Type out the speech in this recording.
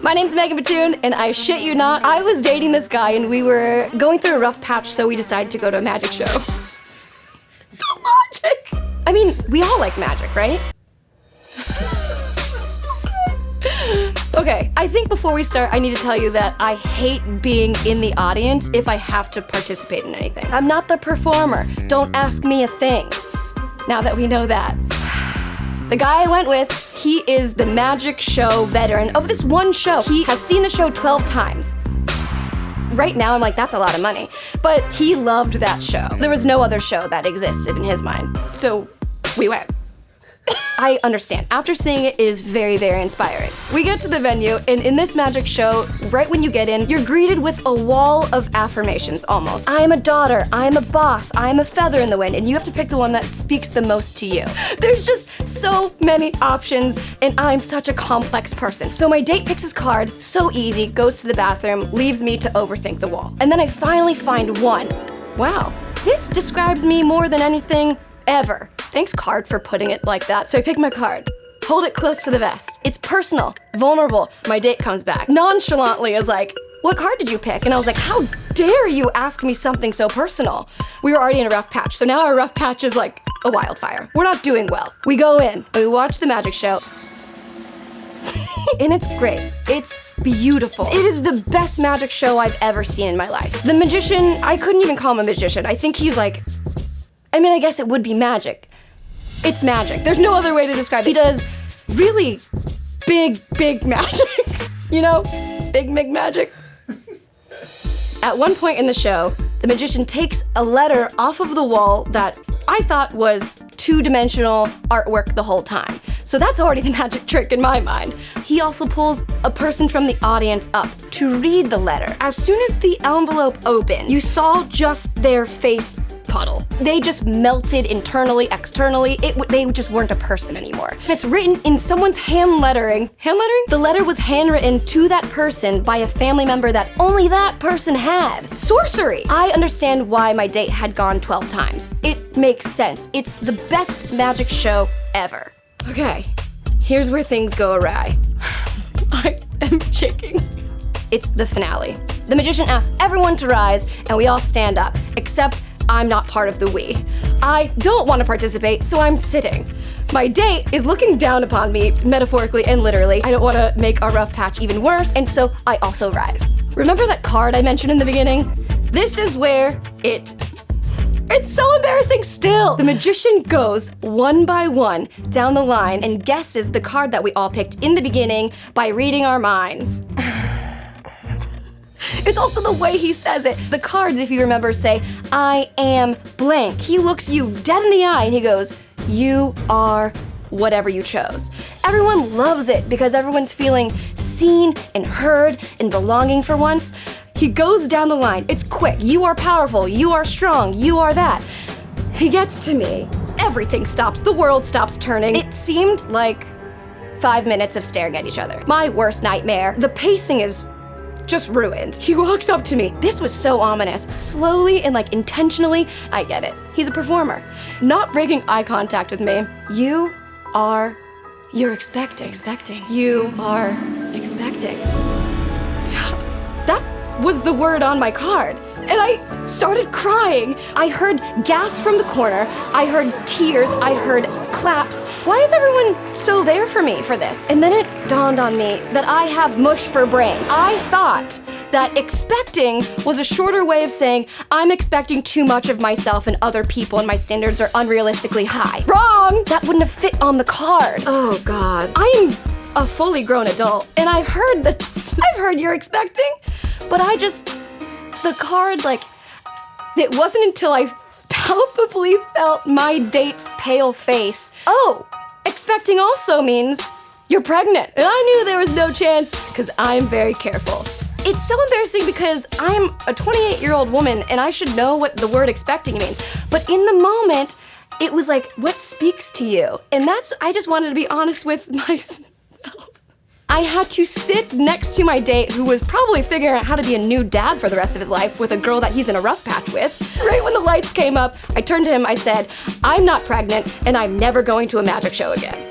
My name's Batoon, and I shit you not, I was dating this guy and we were going through a rough patch, so we decided to go to a magic show. The logic! I mean, we all like magic, right? Okay, I think before we start, I need to tell you that I hate being in the audience if I have to participate in anything. I'm not the performer. Don't ask me a thing. Now that we know that. The guy I went with, he is the magic show veteran of this one show. He has seen the show 12 times. Right now, I'm like, that's a lot of money. But he loved that show. There was no other show that existed in his mind. So we went. I understand. After seeing it, it is very, very inspiring. We get to the venue, and in this magic show, right when you get in, you're greeted with a wall of affirmations, almost. I'm a daughter, I'm a boss, I'm a feather in the wind, and you have to pick the one that speaks the most to you. There's just so many options, and I'm such a complex person. So my date picks his card, so easy, goes to the bathroom, leaves me to overthink the wall. And then I finally find one. Wow, this describes me more than anything ever. Thanks, card, for putting it like that. So I pick my card, hold it close to the vest. It's personal, vulnerable. My date comes back, nonchalantly is like, what card did you pick? And I was like, how dare you ask me something so personal? We were already in a rough patch, so now our rough patch is like a wildfire. We're not doing well. We go in, we watch the magic show, and it's great. It's beautiful. It is the best magic show I've ever seen in my life. The magician, I couldn't even call him a magician. I think he's like, I guess it would be magic. It's magic. There's no other way to describe it. He does really big magic. You know? Big magic. At one point in the show, the magician takes a letter off of the wall that I thought was two-dimensional artwork the whole time. So that's already the magic trick in my mind. He also pulls a person from the audience up to read the letter. As soon as the envelope opened, you saw just their face puddle. They just melted internally, externally. They just weren't a person anymore. It's written in someone's hand lettering. Hand lettering? The letter was handwritten to that person by a family member that only that person had. Sorcery! I understand why my date had gone 12 times. It makes sense. It's the best magic show ever. Okay, here's where things go awry. I am shaking. It's the finale. The magician asks everyone to rise, and we all stand up, except I'm not part of the we. I don't want to participate, so I'm sitting. My date is looking down upon me, metaphorically and literally. I don't want to make our rough patch even worse, and so I also rise. Remember that card I mentioned in the beginning? This is where it's so embarrassing still. The magician goes one by one down the line and guesses the card that we all picked in the beginning by reading our minds. It's also the way he says it. The cards, if you remember, say, I am blank. He looks you dead in the eye and he goes, you are whatever you chose. Everyone loves it because everyone's feeling seen and heard and belonging for once. He goes down the line. It's quick. You are powerful. You are strong. You are that. He gets to me. Everything stops. The world stops turning. It seemed like 5 minutes of staring at each other. My worst nightmare. The pacing is just ruined. He walks up to me. This was so ominous. Slowly and intentionally, I get it. He's a performer. Not breaking eye contact with me. You're expecting. You are expecting. That was the word on my card. And I started crying. I heard gas from the corner. I heard tears. I heard claps. Why is everyone so there for me for this? And then it dawned on me that I have mush for brains. I thought that expecting was a shorter way of saying I'm expecting too much of myself and other people and my standards are unrealistically high. Wrong! That wouldn't have fit on the card. Oh God. I am a fully grown adult and I've heard you're expecting, but the card, it wasn't until I palpably felt my date's pale face. Oh, expecting also means you're pregnant. And I knew there was no chance because I'm very careful. It's so embarrassing because I'm a 28-year-old woman and I should know what the word expecting means. But in the moment, it was like, what speaks to you? And I just wanted to be honest with myself. I had to sit next to my date who was probably figuring out how to be a new dad for the rest of his life with a girl that he's in a rough patch with. Right when the lights came up, I turned to him, I said, I'm not pregnant and I'm never going to a magic show again.